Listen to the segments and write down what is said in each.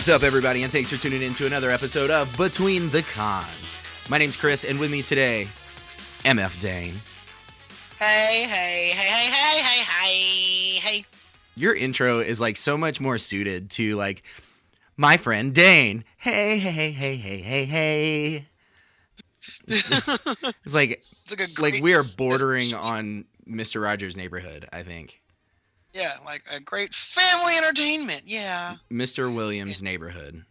What's up, everybody, and thanks for tuning in to another episode of Between the Cons. My name's Chris, and with me today, MF Dane. Hey. Your intro is like so much more suited to like my friend Dane. Hey. It's like we are bordering on Mr. Rogers' Neighborhood, I think. Yeah, like a great family entertainment. Yeah. Mr. Williams' Neighborhood.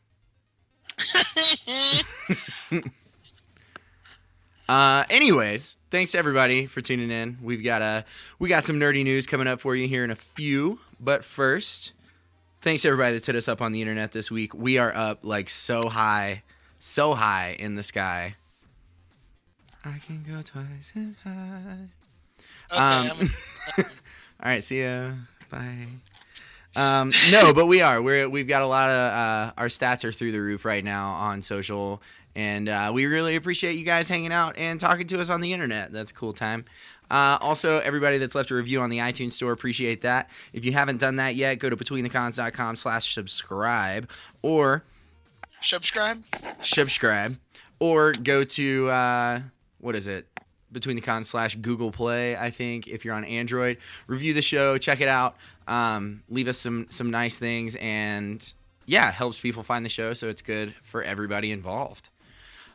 Anyways, thanks to everybody for tuning in. We got some nerdy news coming up for you here in a few. But first, thanks to everybody that's hit us up on the internet this week. We are up like so high in the sky. I can go twice as high. Okay, all right, see ya. Bye. No, but we've got a lot of our stats are through the roof right now on social, and we really appreciate you guys hanging out and talking to us on the internet. That's a cool time. Also, everybody that's left a review on the iTunes store, appreciate that. If you haven't done that yet, go to betweenthecons.com/subscribe or subscribe, or go to what is it? Between the Cons /Google Play, I think, if you're on Android. Review the show, check it out, leave us some nice things, and yeah, it helps people find the show, so it's good for everybody involved.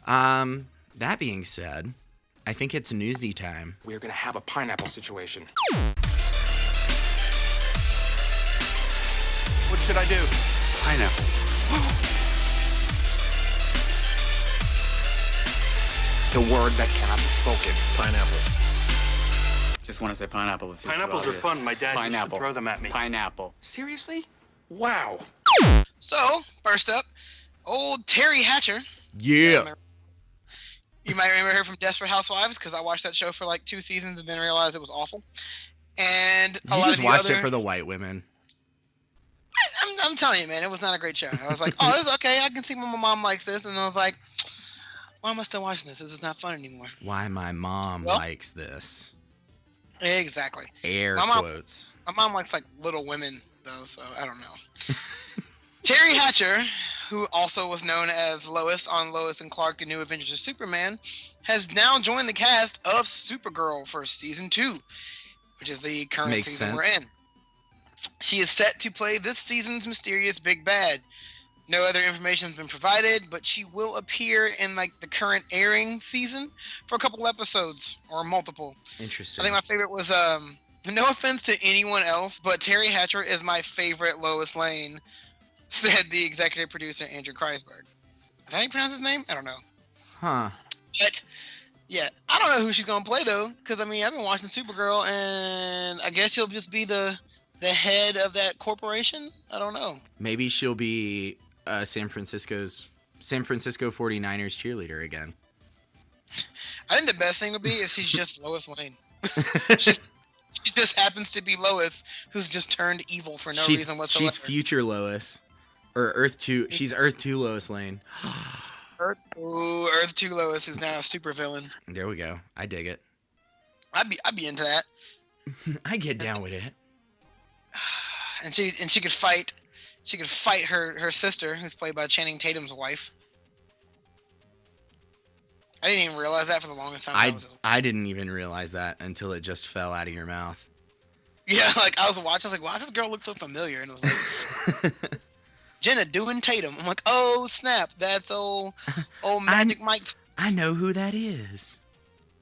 That being said, I think it's newsy time. We're gonna have a pineapple situation. What should I do? Pineapple. The word that cannot be spoken. Pineapple. Just want to say pineapple. If Pineapples are fun. My dad used to throw them at me. Pineapple. Seriously? Wow. So, first up, old Terry Hatcher. Yeah. You might remember her from Desperate Housewives, because I watched that show for like 2 seasons and then realized it was awful. And you just watched it for the white women. I'm telling you, man, it was not a great show. I was like, oh, this is okay. I can see why my mom likes this. And I was like, why am I still watching this? This is not fun anymore. Why my mom likes this. Exactly. Air quotes. My mom likes like Little Women, though, so I don't know. Terry Hatcher, who also was known as Lois on Lois and Clark, The New Adventures of Superman, has now joined the cast of Supergirl for Season 2, which is the current season we're in. She is set to play this season's mysterious big bad. No other information has been provided, but she will appear in like the current airing season for a couple episodes or multiple. Interesting. I think my favorite was no offense to anyone else, but Terry Hatcher is my favorite Lois Lane, said the executive producer Andrew Kreisberg. Is that how you pronounce his name? I don't know. Huh. But yeah, I don't know who she's gonna play though, because I mean I've been watching Supergirl, and I guess she'll just be the head of that corporation. I don't know. Maybe she'll be San Francisco 49ers cheerleader again. I think the best thing would be if she's just Lois Lane. She just happens to be Lois, who's just turned evil for no reason whatsoever. She's future Lois, or Earth 2. She's Earth 2 Lois Lane. Earth 2 Lois, who's now a super villain. There we go. I dig it. I'd be into that. I get down with it. And she could fight. She could fight her sister, who's played by Channing Tatum's wife. I didn't even realize that for the longest time. I didn't even realize that until it just fell out of your mouth. Yeah, like I was watching, I was like, wow, this girl looks so familiar. And it was like, Jenna doing Tatum. I'm like, oh, snap. That's old Magic Mike. I know who that is.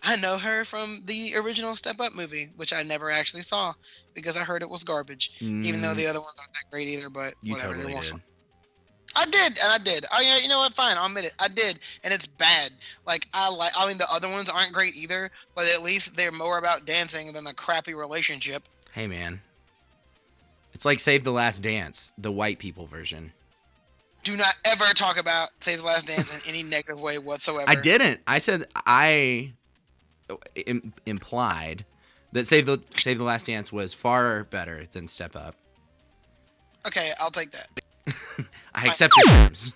I know her from the original Step Up movie, which I never actually saw because I heard it was garbage. Even though the other ones aren't that great either, but you whatever. Totally they were did. fun. I did. Oh yeah, you know what? Fine, I'll admit it. I did, and it's bad. Like I mean, the other ones aren't great either, but at least they're more about dancing than a crappy relationship. Hey man, it's like Save the Last Dance, the white people version. Do not ever talk about Save the Last Dance in any negative way whatsoever. I didn't. I said I implied that Save the Last Dance was far better than Step Up. Okay, I'll take that. I accept your terms.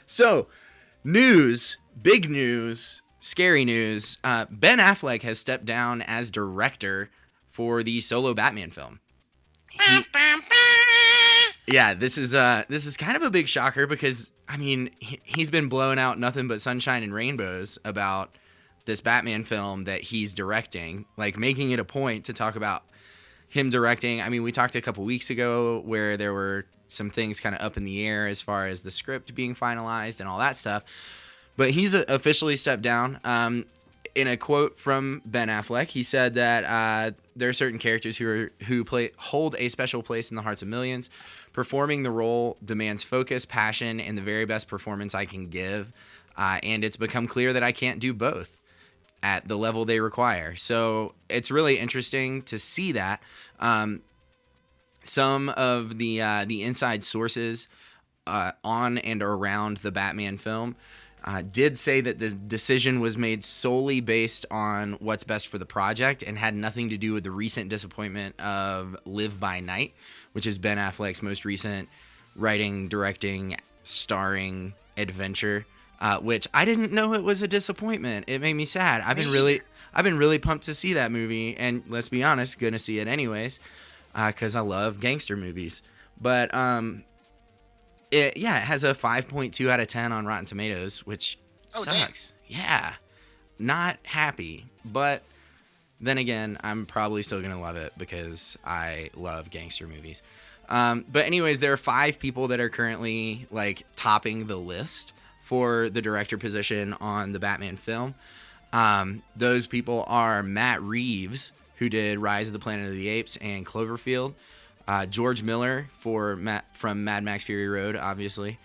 So, big news, scary news. Ben Affleck has stepped down as director for the solo Batman film. Yeah, this is kind of a big shocker because I mean he's been blowing out nothing but sunshine and rainbows about this Batman film that he's directing, like making it a point to talk about him directing. I mean, we talked a couple weeks ago where there were some things kind of up in the air as far as the script being finalized and all that stuff, but he's officially stepped down. In a quote from Ben Affleck, he said that there are certain characters who hold a special place in the hearts of millions. Performing the role demands focus, passion, and the very best performance I can give. And it's become clear that I can't do both at the level they require. So it's really interesting to see that. Some of the inside sources on and around the Batman film did say that the decision was made solely based on what's best for the project and had nothing to do with the recent disappointment of Live by Night, which is Ben Affleck's most recent writing, directing, starring adventure, which I didn't know it was a disappointment. It made me sad. I've been really pumped to see that movie, and let's be honest, gonna see it anyways, because I love gangster movies. But it has a 5.2 out of 10 on Rotten Tomatoes, which sucks. Damn. Yeah, not happy. But then again, I'm probably still going to love it because I love gangster movies. But anyways, there are 5 people that are currently like topping the list for the director position on the Batman film. Those people are Matt Reeves, who did Rise of the Planet of the Apes and Cloverfield. George Miller from Mad Max Fury Road, obviously.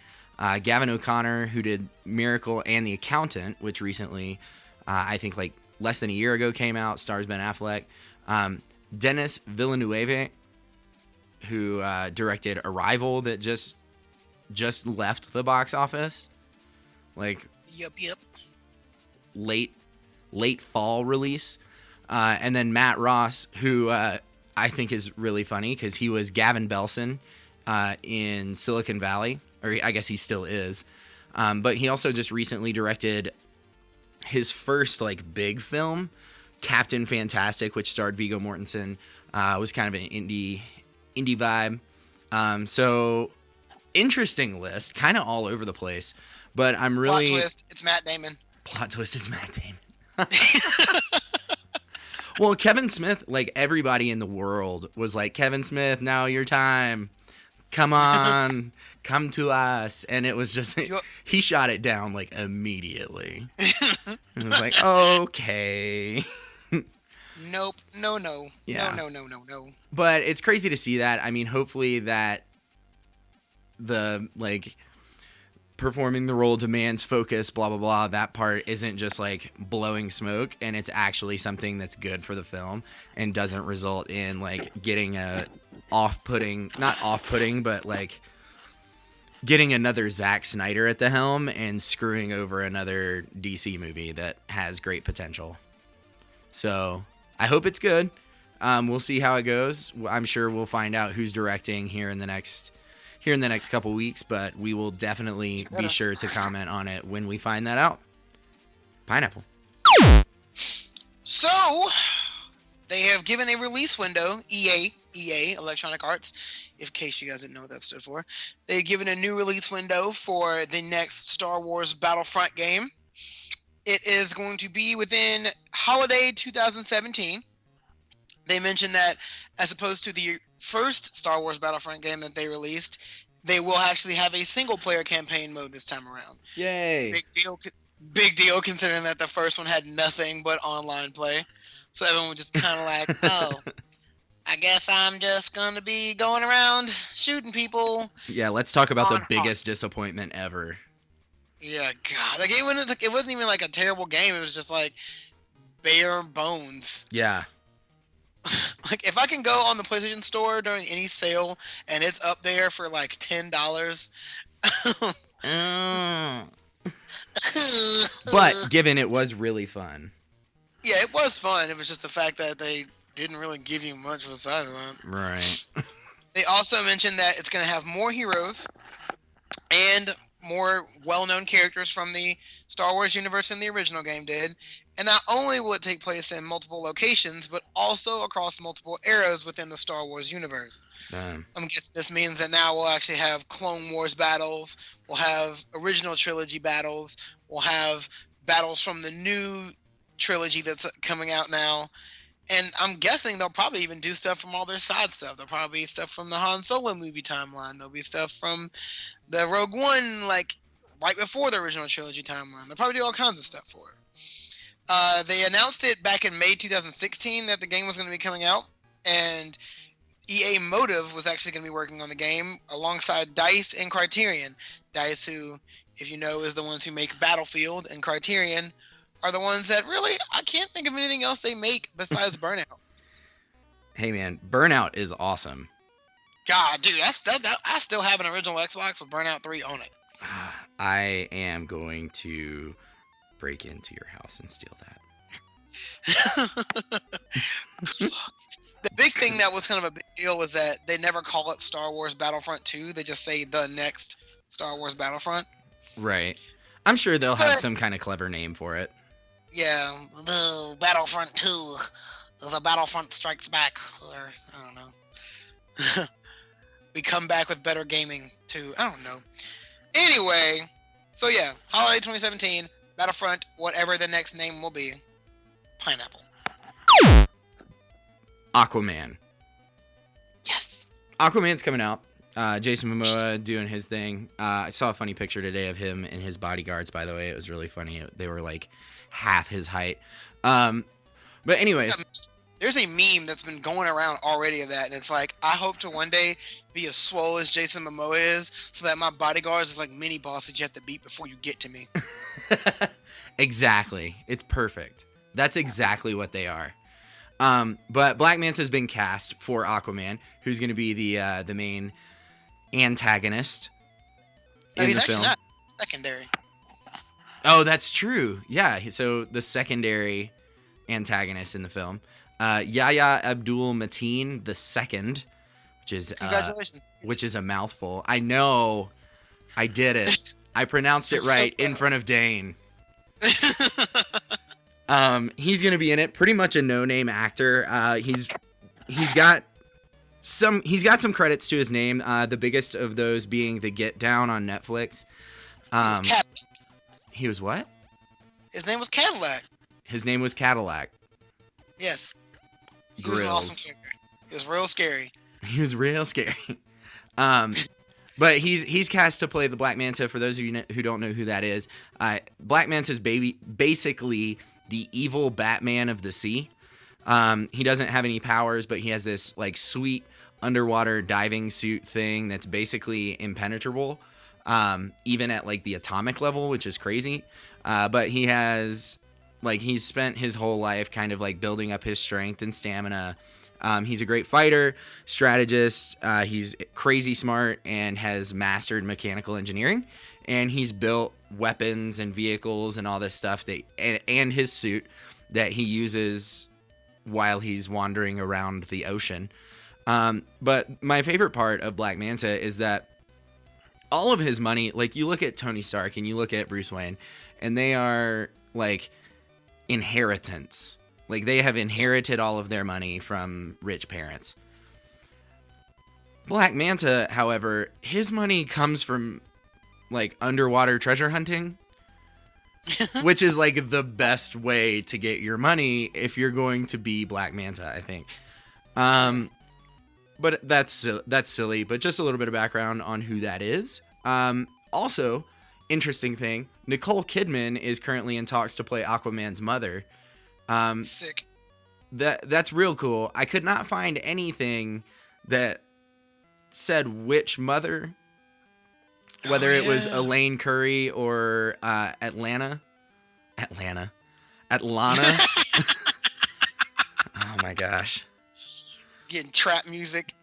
Gavin O'Connor, who did Miracle and The Accountant, which recently, I think like less than a year ago came out, stars Ben Affleck. Denis Villeneuve, who directed Arrival that just left the box office. Like, Yep. late fall release. And then Matt Ross, who I think is really funny because he was Gavin Belson in Silicon Valley, or I guess he still is. But he also just recently directed his first like big film, Captain Fantastic, which starred Viggo Mortensen. Was kind of an indie vibe. So interesting list, kind of all over the place. But I'm really Plot twist, it's Matt Damon. Plot twist is Matt Damon. Well, Kevin Smith, like everybody in the world was like, Kevin Smith, now your time. Come on, come to us. And it was just, he shot it down like immediately. It was like, okay. Nope. No. Yeah. No. But it's crazy to see that. I mean, hopefully that the like performing the role demands focus, blah, blah, blah. That part isn't just like blowing smoke, and it's actually something that's good for the film and doesn't result in like getting a not off-putting, but like getting another Zack Snyder at the helm and screwing over another DC movie that has great potential. So I hope it's good. We'll see how it goes. I'm sure we'll find out who's directing here in the next couple weeks, but we will definitely be sure to comment on it when we find that out. Pineapple. So, they have given a release window, EA, Electronic Arts, in case you guys didn't know what that stood for. They've given a new release window for the next Star Wars Battlefront game. It is going to be within holiday 2017. They mentioned that as opposed to the first Star Wars Battlefront game that they released, they will actually have a single-player campaign mode this time around. Yay! Big deal, considering that the first one had nothing but online play. So everyone was just kind of like, oh, I guess I'm just going to be going around shooting people. Yeah, let's talk about the biggest disappointment ever. Yeah, God. Like, it wasn't even like a terrible game. It was just like bare bones. Yeah. Like, if I can go on the PlayStation Store during any sale and it's up there for like $10. But given it was really fun. Yeah, it was fun. It was just the fact that they didn't really give you much besides that. Right. They also mentioned that it's going to have more heroes and more well-known characters from the Star Wars universe than the original game did. And not only will it take place in multiple locations, but also across multiple eras within the Star Wars universe. Damn. I'm guessing this means that now we'll actually have Clone Wars battles, we'll have original trilogy battles, we'll have battles from the new trilogy that's coming out now. And I'm guessing they'll probably even do stuff from all their side stuff. There'll probably be stuff from the Han Solo movie timeline. There'll be stuff from the Rogue One, like, right before the original trilogy timeline. They'll probably do all kinds of stuff for it. They announced it back in May 2016 that the game was going to be coming out. And EA Motive was actually going to be working on the game alongside DICE and Criterion. DICE, who, if you know, is the ones who make Battlefield, and Criterion are the ones that really, I can't think of anything else they make besides Burnout. Hey man, Burnout is awesome. God, dude, I still have an original Xbox with Burnout 3 on it. I am going to break into your house and steal that. The big thing that was kind of a big deal was that they never call it Star Wars Battlefront 2. They just say the next Star Wars Battlefront. Right. I'm sure they'll have some kind of clever name for it. Yeah, the Battlefront 2, the Battlefront Strikes Back, or I don't know. We come back with better gaming too. I don't know. Anyway, so yeah, holiday 2017, Battlefront, whatever the next name will be, Pineapple. Aquaman. Yes. Aquaman's coming out. Jason Momoa doing his thing. I saw a funny picture today of him and his bodyguards, by the way. It was really funny. They were like half his height. But anyways. There's a meme that's been going around already of that, and it's like, I hope to one day be as swole as Jason Momoa is, so that my bodyguards are like mini bosses you have to beat before you get to me. Exactly. It's perfect. That's exactly what they are. But Black Manta's been cast for Aquaman, who's going to be the main antagonist No, in he's the actually film. not secondary. Oh, that's true. Yeah, so the secondary antagonist in the film, Yahya Abdul Mateen II, Congratulations. which is a mouthful. I know, I did it. I pronounced it right in front of Dane. He's gonna be in it. Pretty much a no-name actor. He's got some credits to his name. The biggest of those being The Get Down on Netflix. He was what? His name was Cadillac. His name was Cadillac. Yes. He was an awesome character. He was real scary. He was real scary. But he's cast to play the Black Manta. For those of you who don't know who that is, Black Manta's basically the evil Batman of the sea. He doesn't have any powers, but he has this like sweet underwater diving suit thing that's basically impenetrable, even at like the atomic level, which is crazy. But he has he's spent his whole life kind of like building up his strength and stamina. He's a great fighter, strategist. He's crazy smart and has mastered mechanical engineering. And he's built weapons and vehicles and all this stuff and his suit that he uses while he's wandering around the ocean. But my favorite part of Black Manta is that all of his money, like you look at Tony Stark and you look at Bruce Wayne, and they are like inheritance. Like they have inherited all of their money from rich parents. Black Manta, however, his money comes from like underwater treasure hunting, which is like the best way to get your money if you're going to be Black Manta, I think. But that's silly, but just a little bit of background on who that is. Also, interesting thing, Nicole Kidman is currently in talks to play Aquaman's mother. Sick. That's real cool. I could not find anything that said which mother, whether it was Elaine Curry or Atlanta. Oh my gosh. Getting trap music.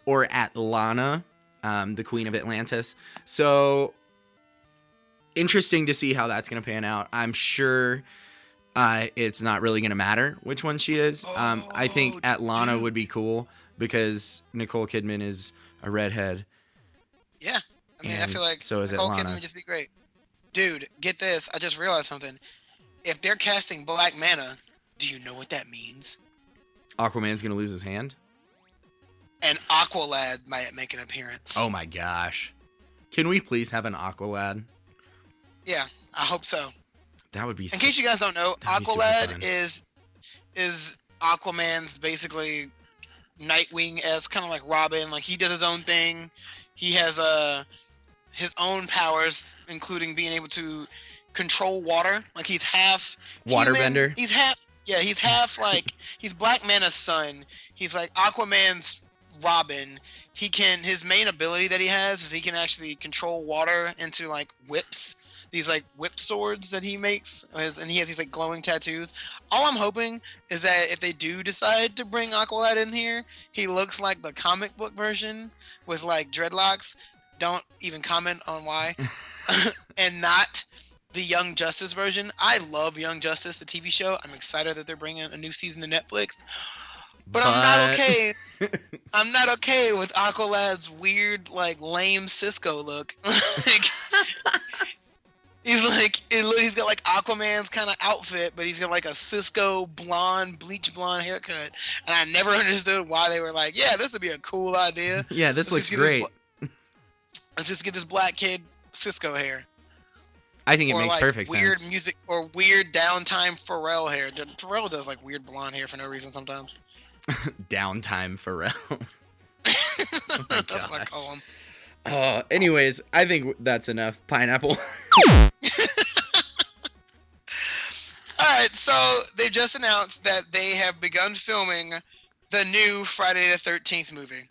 Or Atlana, the Queen of Atlantis. So interesting to see how that's going to pan out. I'm sure it's not really going to matter which one she is. I think Atlana would be cool because Nicole Kidman is a redhead. Yeah. I feel like so is Nicole Atlanta. Kidman would just be great. Dude, get this. I just realized something. If they're casting Black Manta, do you know what that means? Aquaman's gonna lose his hand? And Aqualad might make an appearance. Oh my gosh. Can we please have an Aqualad? Yeah, I hope so. That would be In case you guys don't know, that'd be super Aqualad fun. is Aquaman's basically Nightwing-esque, kind of like Robin. Like, he does his own thing. He has his own powers, including being able to control water. Like, he's half Waterbender? He's half like he's Black Manta's son. He's like Aquaman's Robin. His main ability that he has is he can actually control water into like whips. These like whip swords that he makes, and he has these like glowing tattoos. All I'm hoping is that if they do decide to bring Aqualad in here, he looks like the comic book version with like dreadlocks. Don't even comment on why. And not the Young Justice version. I love Young Justice, the TV show. I'm excited that they're bringing a new season to Netflix. But I'm not okay. I'm not okay with Aqualad's weird, like, lame Cisco look. Like, he's got like Aquaman's kind of outfit, but he's got like a Cisco bleach blonde haircut. And I never understood why they were like, yeah, this would be a cool idea. Yeah, this looks great. Let's just get this black kid Cisco hair. I think it Or makes like perfect weird sense. music or weird downtime Pharrell hair. Pharrell does like weird blonde hair for no reason sometimes. Downtime Pharrell. That's what I call him. Anyways, I think that's enough. Pineapple. Alright, so they've just announced that they have begun filming the new Friday the 13th movie.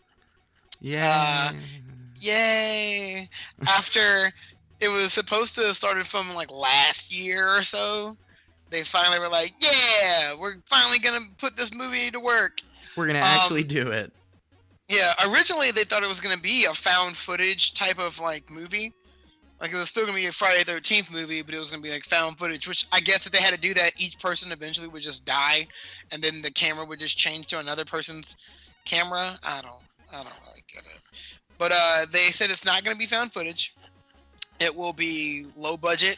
Yeah. Yay! After it was supposed to have started filming like last year or so, they finally were like, yeah, we're finally going to put this movie to work. We're going to actually do it. Yeah, originally they thought it was going to be a found footage type of like movie. Like, it was still going to be a Friday the 13th movie, but it was going to be like found footage, which I guess if they had to do that, each person eventually would just die, and then the camera would just change to another person's camera. I don't really get it. But they said it's not going to be found footage. It will be low budget.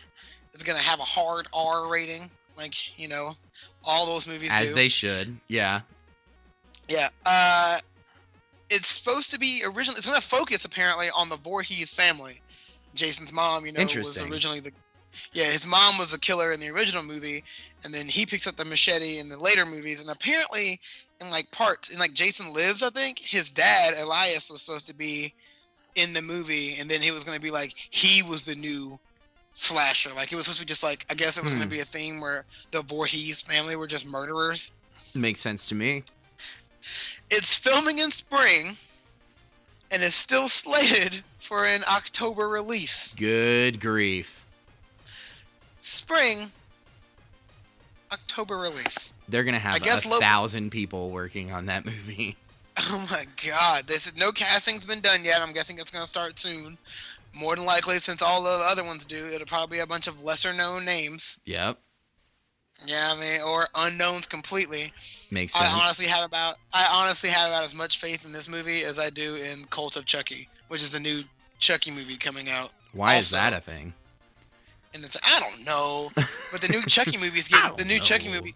It's going to have a hard R rating, like, you know, all those movies do. As they should, yeah. Yeah. It's supposed to be originally. It's going to focus apparently on the Voorhees family. Jason's mom, you know, was originally his mom was a killer in the original movie, and then he picks up the machete in the later movies. And apparently, in like parts, in like Jason Lives, I think his dad Elias was supposed to be in the movie, and then he was going to be like he was the new slasher. Like, it was supposed to be just like, I guess it was going to be a theme where the Voorhees family were just murderers. Makes sense to me. It's filming in spring, and is still slated for an October release. Good grief. Spring, October release. They're going to have 1,000 people working on that movie. Oh my god. They said no casting's been done yet. I'm guessing it's going to start soon. More than likely, since all the other ones do, it'll probably be a bunch of lesser known names. Yep. Yeah, I mean, or unknowns completely. Makes sense. I honestly have about as much faith in this movie as I do in Cult of Chucky, which is the new Chucky movie coming out. Why is that a thing? And it's, I don't know, but the new Chucky movie is getting Chucky movie.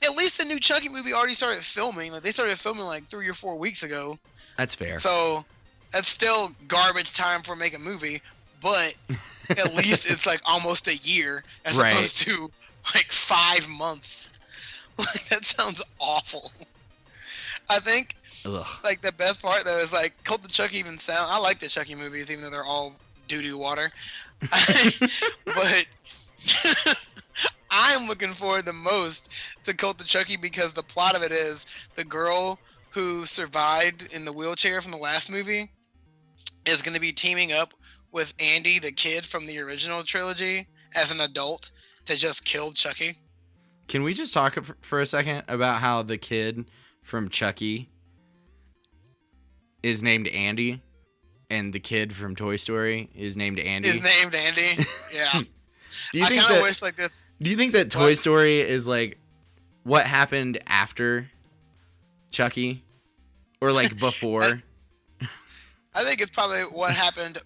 At least the new Chucky movie already started filming. Like, they started filming like 3 or 4 weeks ago. That's fair. So that's still garbage time for making a movie, but at least it's like almost a year as opposed to like 5 months. Like, that sounds awful. I think like the best part though is like Cult of Chucky I like the Chucky movies even though they're all doo-doo water. But I'm looking forward the most to Cult of Chucky because the plot of it is the girl who survived in the wheelchair from the last movie is going to be teaming up with Andy, the kid from the original trilogy, as an adult to just kill Chucky. Can we just talk for a second about how the kid from Chucky is named Andy and the kid from Toy Story is named Andy? Yeah. Do you I kind of wish like this. Do you think that Toy Story is like what happened after Chucky or like before? I think it's probably what happened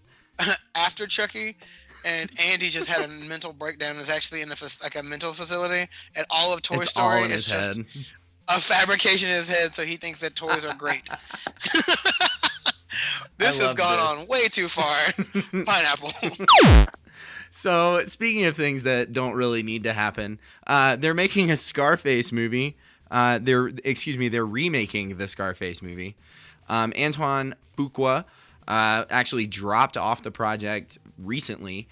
after Chucky, and Andy just had a mental breakdown. Is actually in a mental facility, and all of Toy It's Story all in is his just head. a fabrication in his head. So he thinks that toys are great. This has love gone this. on way too far. Pineapple. So, speaking of things that don't really need to happen, they're making a Scarface movie. They're remaking the Scarface movie. Antoine Fuqua actually dropped off the project recently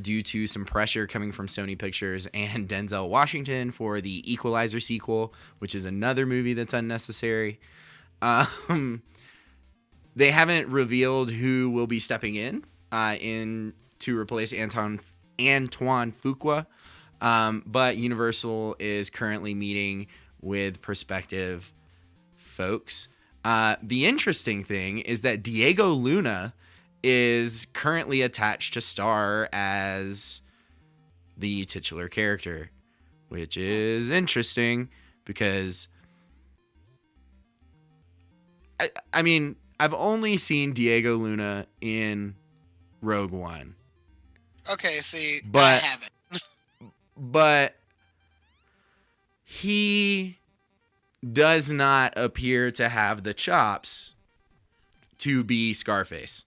due to some pressure coming from Sony Pictures and Denzel Washington for the Equalizer sequel, which is another movie that's unnecessary. They haven't revealed who will be stepping in to replace Antoine Fuqua, but Universal is currently meeting with prospective folks. The interesting thing is that Diego Luna is currently attached to star as the titular character, which is interesting because, I mean, I've only seen Diego Luna in Rogue One. Okay, see, I But haven't. but he does not appear to have the chops to be Scarface.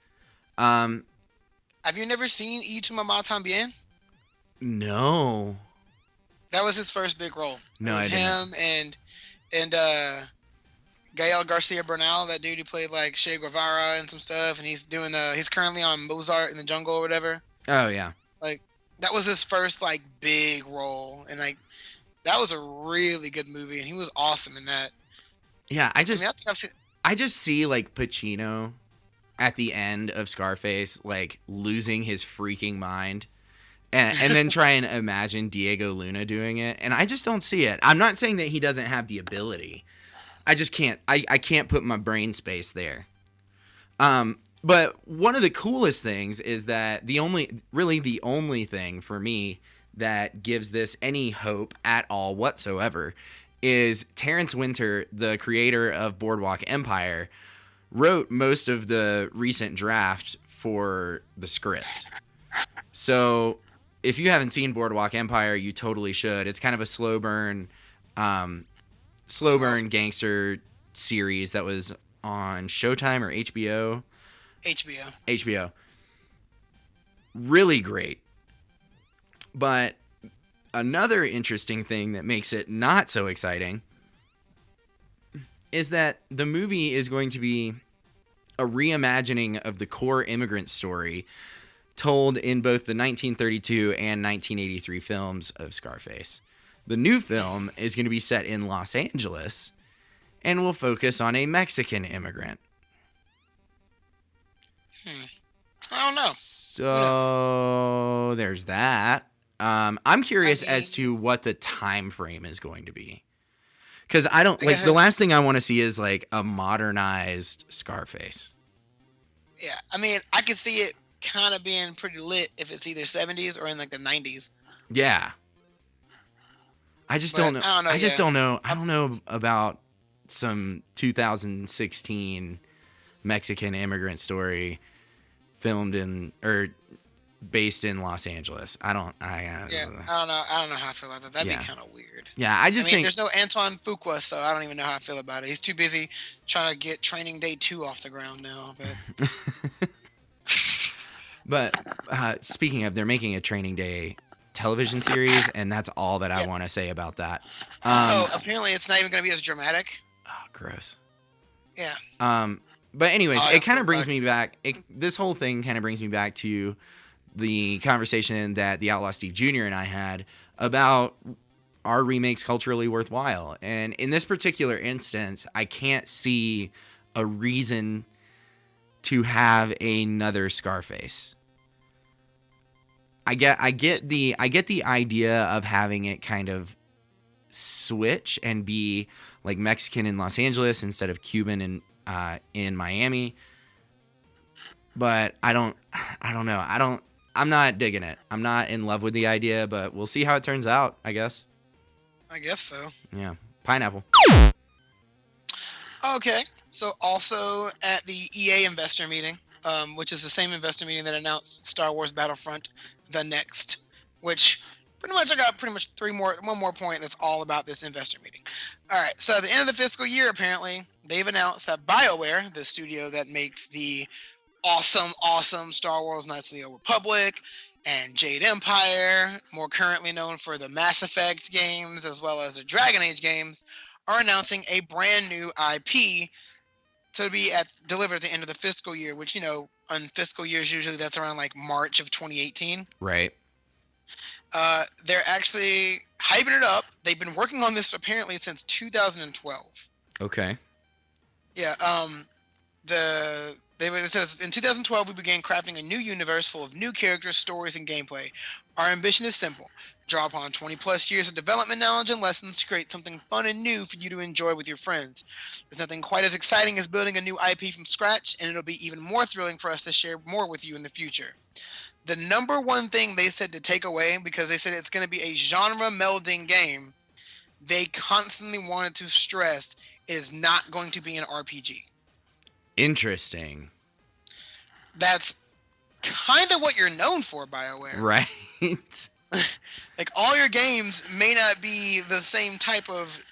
Have you never seen Y Tu Mamá También? No. That was his first big role. No, it was I didn't. him and Gael Garcia Bernal, that dude who played like Che Guevara and some stuff, and he's currently on Mozart in the Jungle or whatever. Oh yeah. Like that was his first like big role, and like that was a really good movie, and he was awesome in that. Yeah, I think I've seen. I just see like Pacino at the end of Scarface like losing his freaking mind. And then try and imagine Diego Luna doing it, and I just don't see it. I'm not saying that he doesn't have the ability. I just can't. I can't put my brain space there. But one of the coolest things is that the only thing for me that gives this any hope at all whatsoever is Terrence Winter, the creator of Boardwalk Empire, wrote most of the recent draft for the script. So if you haven't seen Boardwalk Empire, you totally should. It's kind of a slow burn gangster series that was on Showtime or HBO. HBO. Really great. But another interesting thing that makes it not so exciting is that the movie is going to be a reimagining of the core immigrant story told in both the 1932 and 1983 films of Scarface. The new film is going to be set in Los Angeles and will focus on a Mexican immigrant. I don't know. So there's that. I'm curious as to what the time frame is going to be. Because I don't like the last thing I want to see is like a modernized Scarface. Yeah, I mean, I could see it kind of being pretty lit if it's either 70s or in like the 90s. Yeah. I just don't know. I just don't know. I don't know about some 2016 Mexican immigrant story filmed in or based in Los Angeles. I don't know. I don't know how I feel about that. That'd be kind of weird. Yeah, I think there's no Antoine Fuqua, so I don't even know how I feel about it. He's too busy trying to get Training Day 2 off the ground now. But speaking of, they're making a Training Day television series, and that's all that I want to say about that. Apparently it's not even going to be as dramatic. Oh, gross. Yeah. But anyways, it kind of brings me back. This whole thing kind of brings me back to the conversation that the Outlaw Steve Jr. and I had about are remakes culturally worthwhile. And in this particular instance, I can't see a reason to have another Scarface. I get the idea of having it kind of switch and be like Mexican in Los Angeles instead of Cuban in Miami. But I don't know. I'm not digging it. I'm not in love with the idea, but we'll see how it turns out, I guess. I guess so. Yeah. Pineapple. Okay. So also at the EA investor meeting, which is the same investor meeting that announced Star Wars Battlefront: The Next, which pretty much I got one more point that's all about this investor meeting. All right, so at the end of the fiscal year, apparently, they've announced that Bioware, the studio that makes the awesome Star Wars Knights of the Old Republic and Jade Empire, more currently known for the Mass Effect games as well as the Dragon Age games, are announcing a brand new IP to be delivered at the end of the fiscal year, which, on fiscal years, usually that's around like March of 2018. Right. They're actually hyping it up. They've been working on this apparently since 2012. Okay. Yeah. It says, in 2012, we began crafting a new universe full of new characters, stories, and gameplay. Our ambition is simple. Draw upon 20-plus years of development knowledge and lessons to create something fun and new for you to enjoy with your friends. There's nothing quite as exciting as building a new IP from scratch, and it'll be even more thrilling for us to share more with you in the future. The number one thing they said to take away, because they said it's going to be a genre-melding game, they constantly wanted to stress it is not going to be an RPG. Interesting. That's kind of what you're known for, BioWare. Right. Like, all your games may not be the same type of,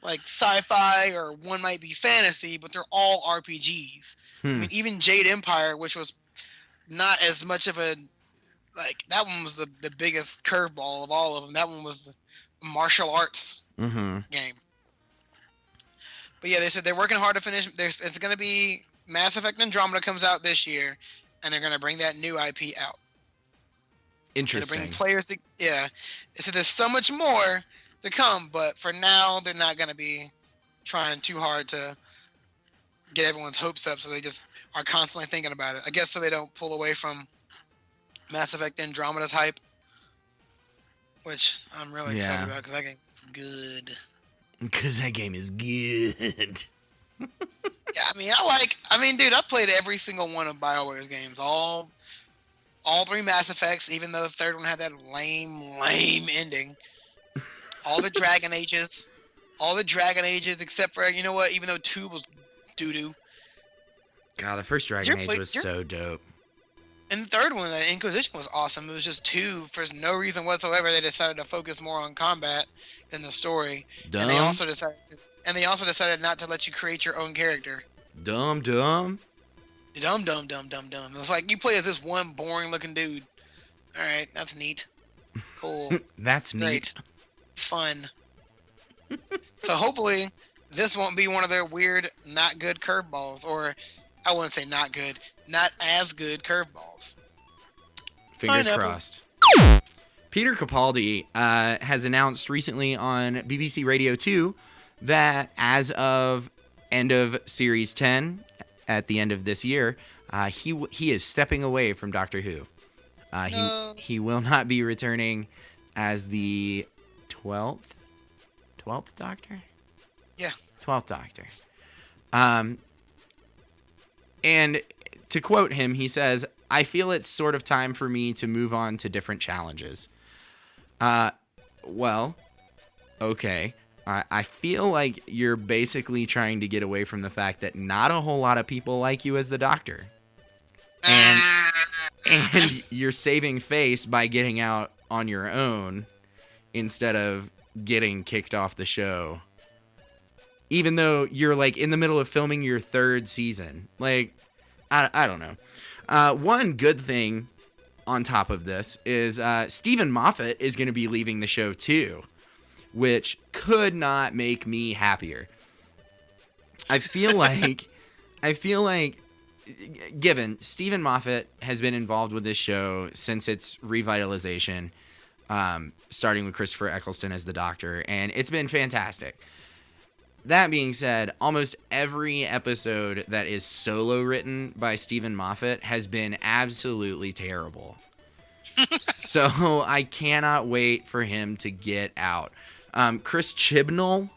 like, sci-fi, or one might be fantasy, but they're all RPGs. I mean, even Jade Empire, which was not as much of a, like, that one was the biggest curveball of all of them. That one was the martial arts game. But yeah, they said they're working hard to finish. It's going to be Mass Effect Andromeda comes out this year, and they're going to bring that new IP out. Interesting. Bring players to, yeah. They said there's so much more to come, but for now, they're not going to be trying too hard to get everyone's hopes up, so they just are constantly thinking about it. I guess so they don't pull away from Mass Effect Andromeda's hype, which I'm really excited about because that game is good. Because that game is good. Yeah, dude, I played every single one of BioWare's games. All three Mass Effects, even though the third one had that lame ending. All the Dragon Ages. All the Dragon Ages, except for, you know what, even though 2 was doo-doo. God, the first Dragon Age was so dope. And the third one, the Inquisition, was awesome. It was just 2. For no reason whatsoever, they decided to focus more on combat than the story. Dumb. And they also decided not to let you create your own character. Dumb. Dumb. It was like, you play as this one boring-looking dude. All right, that's neat. Cool. That's great. Neat. Fun. So hopefully, this won't be one of their weird, not good curveballs. Or, I wouldn't say not good. Not as good curveballs. Fingers crossed. Peter Capaldi has announced recently on BBC Radio 2 that as of end of Series 10, at the end of this year, he is stepping away from Doctor Who. He will not be returning as the 12th Doctor? Yeah. 12th Doctor. And to quote him, he says, "I feel it's sort of time for me to move on to different challenges." Well, okay. I feel like you're basically trying to get away from the fact that not a whole lot of people like you as the Doctor. And you're saving face by getting out on your own instead of getting kicked off the show. Even though you're like in the middle of filming your 3rd season. Like, I don't know. One good thing on top of this is Stephen Moffat is going to be leaving the show too, which could not make me happier. I feel like given Stephen Moffat has been involved with this show since its revitalization, starting with Christopher Eccleston as the Doctor, and it's been fantastic. That being said, almost every episode that is solo written by Stephen Moffat has been absolutely terrible. So I cannot wait for him to get out. Chris Chibnall,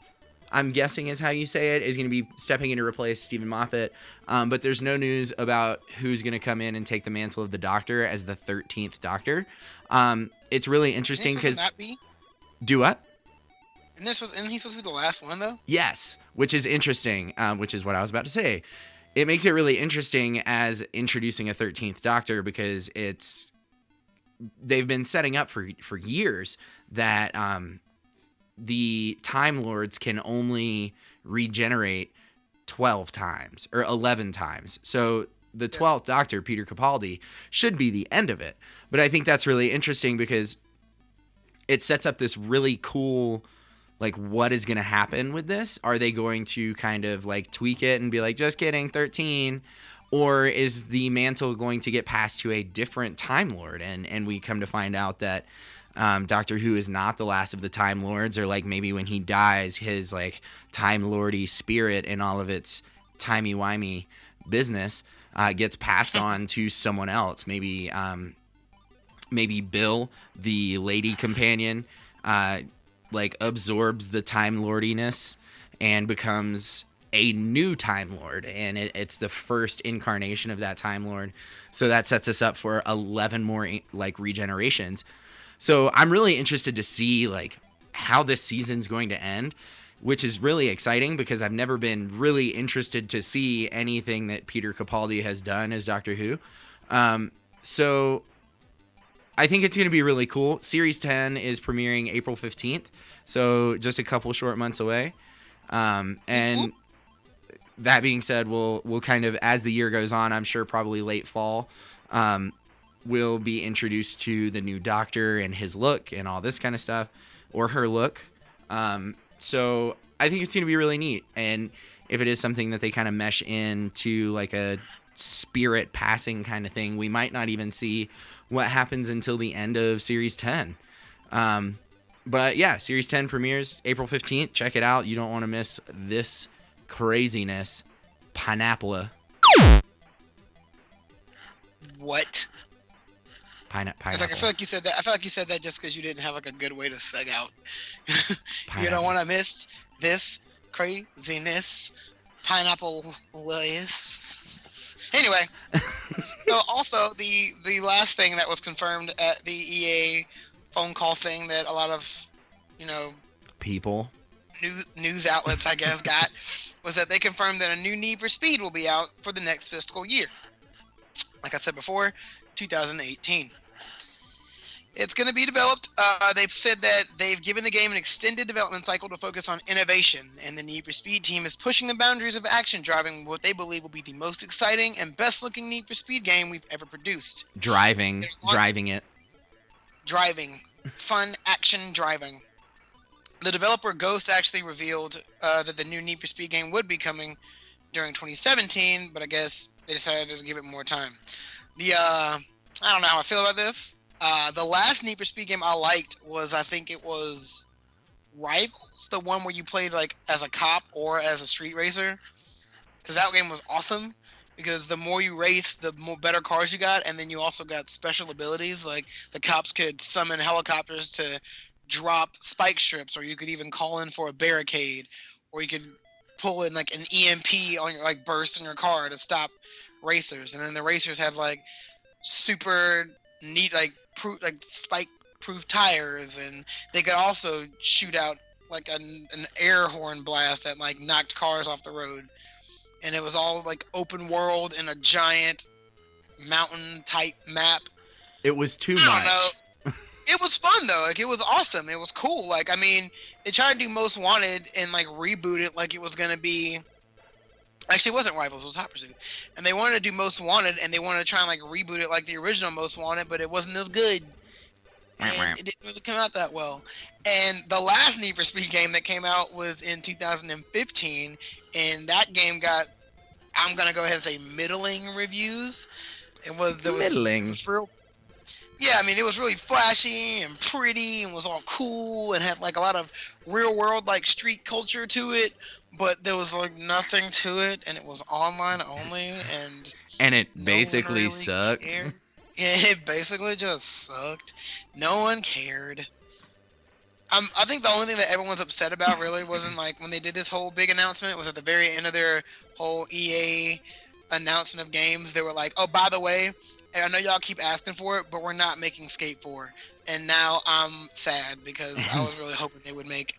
I'm guessing is how you say it, is going to be stepping in to replace Stephen Moffat. But there's no news about who's going to come in and take the mantle of the Doctor as the 13th Doctor. It's really interesting because... Do what? Isn't he supposed to be the last one, though? Yes, which is interesting, which is what I was about to say. it makes it really interesting as introducing a 13th Doctor, because they've been setting up for years that the Time Lords can only regenerate 12 times or 11 times. So the 12th Doctor, Peter Capaldi, should be the end of it. But I think that's really interesting because it sets up this really cool, like, what is going to happen with this? Are they going to kind of like tweak it and be like, just kidding, 13? Or is the mantle going to get passed to a different Time Lord? And we come to find out that Doctor Who is not the last of the Time Lords, or like maybe when he dies, his like Time Lordy spirit and all of its timey-wimey business gets passed on to someone else. Maybe Bill, the lady companion, like absorbs the Time Lordiness and becomes a new Time Lord, and it's the first incarnation of that Time Lord. So that sets us up for 11 more like regenerations. So I'm really interested to see like how this season's going to end, which is really exciting because I've never been really interested to see anything that Peter Capaldi has done as Doctor Who. So I think it's going to be really cool. Series 10 is premiering April 15th, so just a couple short months away. And that being said, we'll kind of, as the year goes on, I'm sure probably late fall, we'll be introduced to the new Doctor and his look and all this kind of stuff, or her look. So I think it's going to be really neat. And if it is something that they kind of mesh into like a spirit passing kind of thing, we might not even see what happens until the end of Series 10. But yeah, Series 10 premieres April 15th. Check it out. You don't want to miss this craziness. Pineapple. What? Pineapple. It's like, I feel like you said that. I feel like you said that just because you didn't have like a good way to seg out. You don't want to miss this craziness. Pineapple. Anyway, so also the last thing that was confirmed at the EA phone call thing that a lot of, people, news outlets, I guess, got was that they confirmed that a new Need for Speed will be out for the next fiscal year. Like I said before, 2018. It's going to be developed. They've said that they've given the game an extended development cycle to focus on innovation, and the Need for Speed team is pushing the boundaries of action, driving what they believe will be the most exciting and best-looking Need for Speed game we've ever produced. Driving fun action driving. The developer Ghost actually revealed that the new Need for Speed game would be coming during 2017, but I guess they decided to give it more time. I don't know how I feel about this. The last Need for Speed game I liked was, I think it was Rivals, the one where you played like as a cop or as a street racer, because that game was awesome. Because the more you race, the more better cars you got, and then you also got special abilities. Like the cops could summon helicopters to drop spike strips, or you could even call in for a barricade, or you could pull in like an EMP on your burst in your car to stop racers. And then the racers had like super neat spike proof tires, and they could also shoot out like an air horn blast that like knocked cars off the road. And it was all like open world in a giant mountain type map. It was too much. much. Know. It was fun though. Like it was awesome. It was cool. Like, I mean, they tried to do Most Wanted and like reboot it like it was gonna be. Actually, it wasn't Rivals. It was Hot Pursuit. And they wanted to do Most Wanted, and they wanted to try and like reboot it like the original Most Wanted, but it wasn't as good. And it didn't really come out that well. And the last Need for Speed game that came out was in 2015, and that game got, I'm gonna go ahead and say, middling reviews. Middling. It was real. Yeah, I mean, it was really flashy and pretty, and was all cool, and had like a lot of real world like street culture to it. But there was like nothing to it, and it was online only, and it basically really sucked. Cared. Yeah, it basically just sucked. No one cared. I think the only thing that everyone's upset about really wasn't like when they did this whole big announcement, was at the very end of their whole EA announcement of games. They were like, oh, by the way, I know y'all keep asking for it, but we're not making Skate 4. And now I'm sad because I was really hoping they would make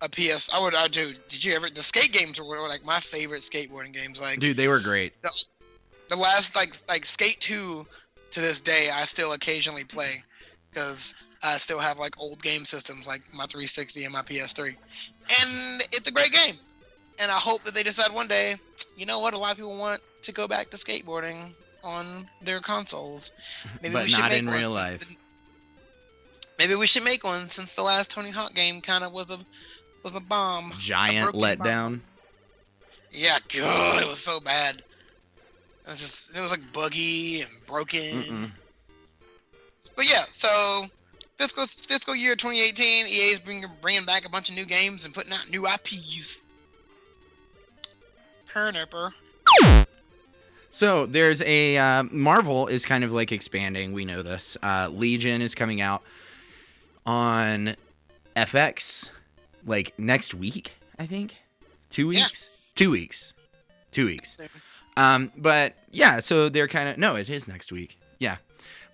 a PS. I do. Did you ever? The skate games were like my favorite skateboarding games. Like, Dude, they were great. The last like Skate 2 to this day, I still occasionally play because I still have like old game systems like my 360 and my PS3, and it's a great game. And I hope that they decide one day, you know what, a lot of people want to go back to skateboarding on their consoles. Maybe But we should not make in one real since life. Maybe we should make one since the last Tony Hawk game kind of was a bomb. Giant a broken letdown. bomb. Yeah, God, it was so bad. It was like buggy and broken. Mm-mm. But yeah, so fiscal year 2018, EA is bringing back a bunch of new games and putting out new IPs. Hernerper. So there's a Marvel is kind of like expanding. We know this. Legion is coming out on FX like next week, I think. 2 weeks. Yeah. 2 weeks. 2 weeks. But yeah, so they're kind of it is next week. Yeah.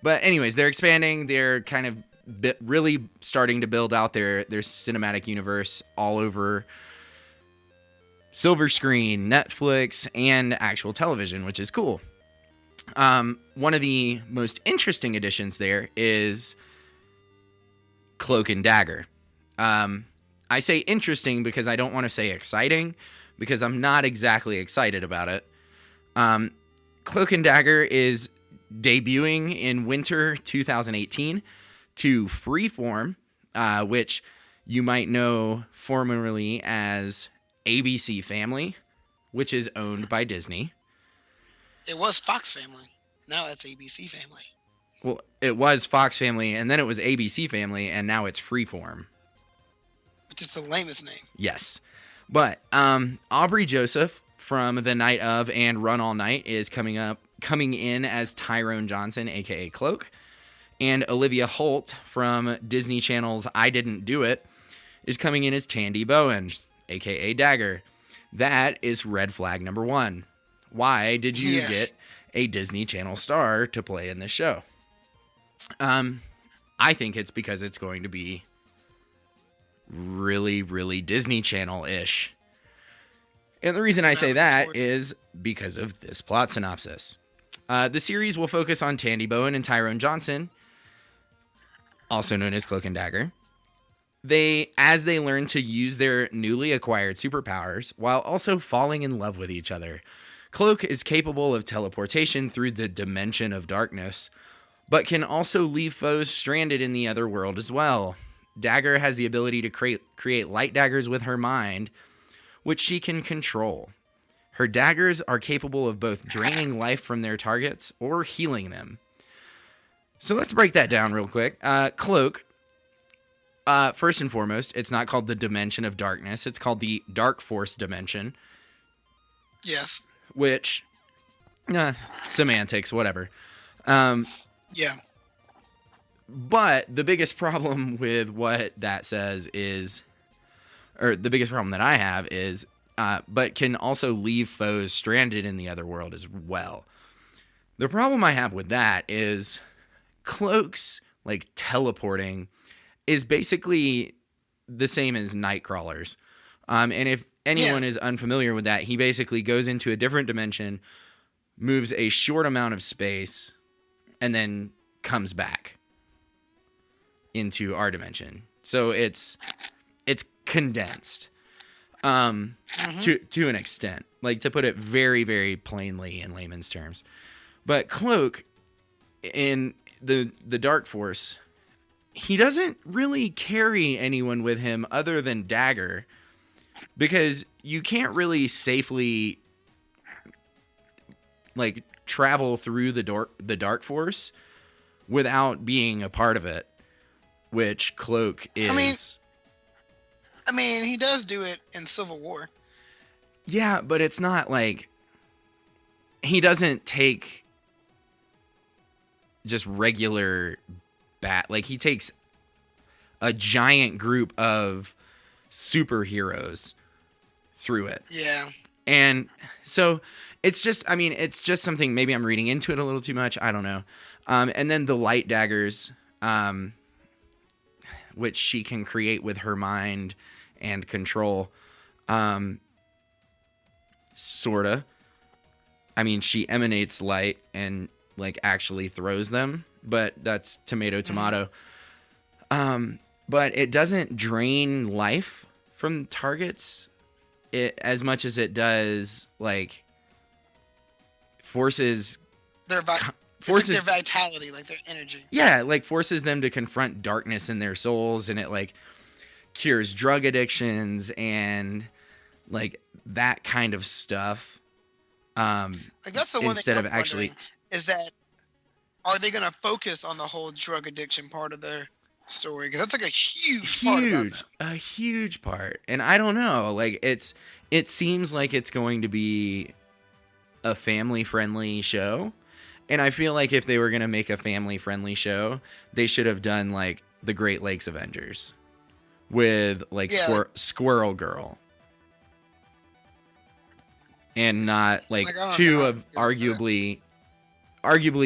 But anyways, they're expanding. They're kind of really starting to build out their cinematic universe all over silver screen, Netflix, and actual television, which is cool. One of the most interesting additions there is Cloak and Dagger. I say interesting because I don't want to say exciting, because I'm not exactly excited about it. Cloak and Dagger is debuting in winter 2018 to Freeform, which you might know formerly as ABC Family, which is owned by Disney. It was Fox Family. Now it's ABC Family. Well, it was Fox Family, and then it was ABC Family, and now it's Freeform. Which is the lamest name. Yes. But Aubrey Joseph from The Night Of and Run All Night is coming in as Tyrone Johnson, a.k.a. Cloak. And Olivia Holt from Disney Channel's I Didn't Do It is coming in as Tandy Bowen, a.k.a. Dagger. That is red flag number 1. Why did you get a Disney Channel star to play in this show? I think it's because it's going to be really, really Disney Channel-ish. And the reason I say that is because of this plot synopsis. The series will focus on Tandy Bowen and Tyrone Johnson, also known as Cloak and Dagger. As they learn to use their newly acquired superpowers while also falling in love with each other. Cloak is capable of teleportation through the dimension of darkness, but can also leave foes stranded in the other world as well. Dagger has the ability to create light daggers with her mind, which she can control. Her daggers are capable of both draining life from their targets or healing them. So let's break that down real quick. Cloak, first and foremost, it's not called the Dimension of Darkness. It's called the Dark Force Dimension. Yes. Which, semantics, whatever. Yeah. But the biggest problem with what that says is, or the biggest problem that I have is, but can also leave foes stranded in the other world as well. The problem I have with that is Cloak's, like, teleporting is basically the same as Nightcrawler's. And if anyone is unfamiliar with that, he basically goes into a different dimension, moves a short amount of space, and then comes back into our dimension. So it's condensed to an extent, like, to put it very, very plainly in layman's terms. But Cloak in the Dark Force, he doesn't really carry anyone with him other than Dagger, because you can't really safely, like, travel through the Dark Force without being a part of it, which Cloak is. I mean, he does do it in Civil War. Yeah, but it's not like he doesn't take just regular like, he takes a giant group of superheroes through it. Yeah. And so it's just something, maybe I'm reading into it a little too much. I don't know. And then the light daggers, which she can create with her mind and control. Sorta. I mean, she emanates light and like actually throws them, but that's tomato. But it doesn't drain life from targets as much as it does like forces Their vitality, like their energy. Yeah, like forces them to confront darkness in their souls, and it like cures drug addictions and like that kind of stuff. Like that's the one instead thing of I'm actually wondering, is that are they going to focus on the whole drug addiction part of their story? Because that's like a huge part about them. a huge part. And I don't know, like it seems like it's going to be a family-friendly show. And I feel like if they were going to make a family-friendly show, they should have done like the Great Lakes Avengers with like Squirrel Girl. And not like two of arguably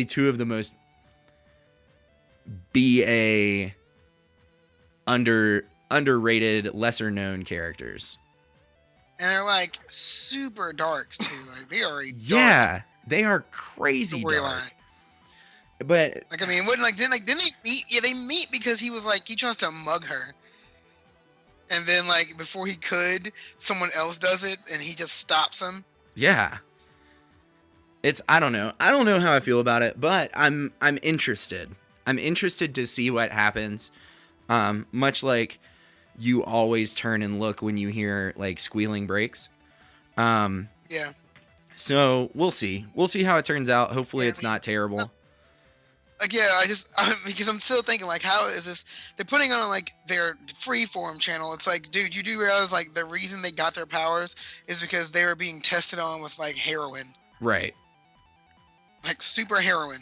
two of the most BA underrated, lesser known characters. And they're like super dark too. Like they are they are crazy dark. Line. But like I mean, didn't they meet? Yeah, they meet because he was like he tries to mug her. And then like before he could, someone else does it and he just stops him. Yeah. I don't know how I feel about it, but I'm interested. I'm interested to see what happens. Much like you always turn and look when you hear like squealing brakes. Yeah. So we'll see. We'll see how it turns out. Hopefully it's not terrible. Like yeah, because I'm still thinking like how is this? They're putting on like their freeform channel. It's like, dude, you do realize like the reason they got their powers is because they were being tested on with like heroin. Right. Like super heroin.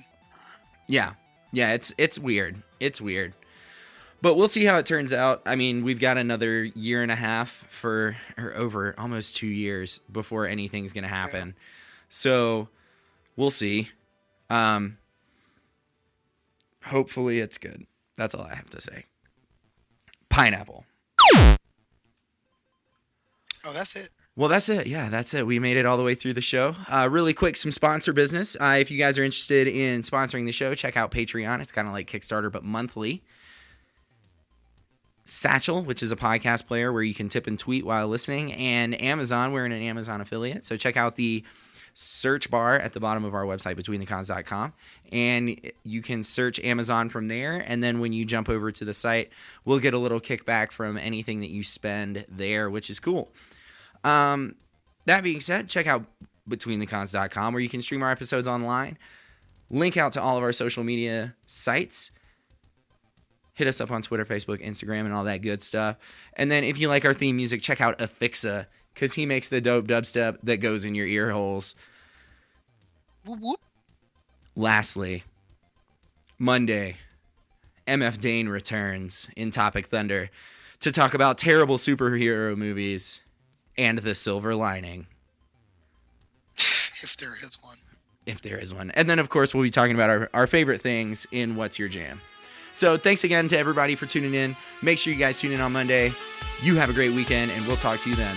Yeah. Yeah, it's weird. It's weird. But we'll see how it turns out. I mean, we've got another year and a half or over almost 2 years before anything's going to happen. Yeah. So we'll see. Hopefully it's good. That's all I have to say. Pineapple. Oh, that's it. Well, that's it. Yeah, that's it. We made it all the way through the show. Really quick, some sponsor business. If you guys are interested in sponsoring the show, check out Patreon. It's kind of like Kickstarter, but monthly. Satchel, which is a podcast player where you can tip and tweet while listening. And Amazon, we're an Amazon affiliate. So check out the search bar at the bottom of our website, betweenthecons.com, and you can search Amazon from there. And then when you jump over to the site, we'll get a little kickback from anything that you spend there, which is cool. That being said, check out betweenthecons.com where you can stream our episodes online, link out to all of our social media sites, hit us up on Twitter, Facebook, Instagram, and all that good stuff. And then if you like our theme music, check out Affixa, because he makes the dope dubstep that goes in your ear holes. Whoop, whoop. Lastly, Monday, MF Dane returns in Topic Thunder to talk about terrible superhero movies and the silver lining. If there is one. If there is one. And then, of course, we'll be talking about our favorite things in What's Your Jam. So thanks again to everybody for tuning in. Make sure you guys tune in on Monday. You have a great weekend, and we'll talk to you then.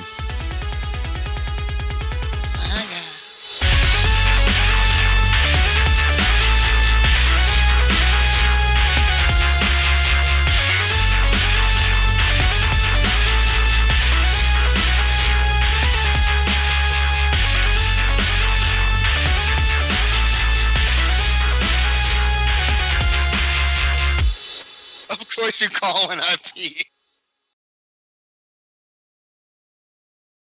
Of course you call when I pee.